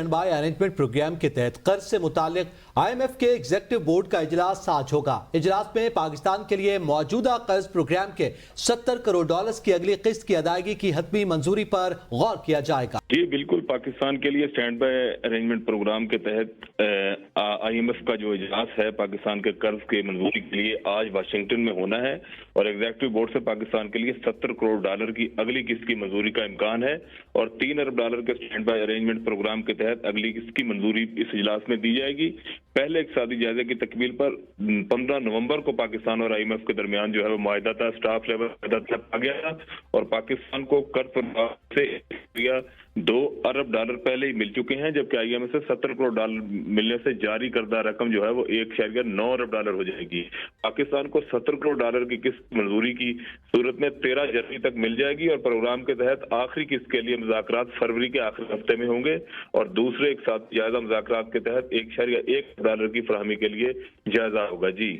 Stand by arrangement programme के तहत कर्ज से मुतालिक IMF के एग्जीक्यूटिव बोर्ड का इजलास आज होगा। इजलास में पाकिस्तान के लिए मौजूदा कर्ज प्रोग्राम के 70 करोड़ डॉलर्स की अगली किस्त की अदायगी की हतमी मंजूरी पर गौर किया जाएगा। जी बिल्कुल, पाकिस्तान के लिए स्टैंड बाय अरेंजमेंट प्रोग्राम के तहत IMF का जो इजलास है पाकिस्तान के कर्ज की मंजूरी के लिए आज वाशिंगटन में होना है और एग्जीक्यूटिव बोर्ड से पाकिस्तान के लिए 70 करोड़ डॉलर की अगली किस्त की मंजूरी का इम्कान है और 3 अरब डॉलर के स्टैंड बाय अरेंजमेंट प्रोग्राम के तहत अगली किस्त की मंजूरी इस इजलास में दी जाएगी। पहले इक़्तिसादी जायजे की तकमील पर 15 नवंबर को पाकिस्तान और IMF के दरमियान जो है वो मुआहदा था, स्टाफ लेवल आ गया और पाकिस्तान को कर्ज से 2 अरब डॉलर पहले ही मिल चुके हैं, जबकि IMF से 70 करोड़ डॉलर मिलने से जारी करदा रकम जो है वो 1.9 अरब डॉलर हो जाएगी। पाकिस्तान को 70 करोड़ डॉलर की किस्त मंजूरी की सूरत में 13 जनवरी तक मिल जाएगी और प्रोग्राम के तहत आखिरी किस्त के लिए मुज़ाकरात फरवरी के आखिरी हफ्ते में होंगे और दूसरे एक साथ जायजा मुज़ाकरात के तहत 1.1 डॉलर की फराहमी के लिए जायजा होगा। जी।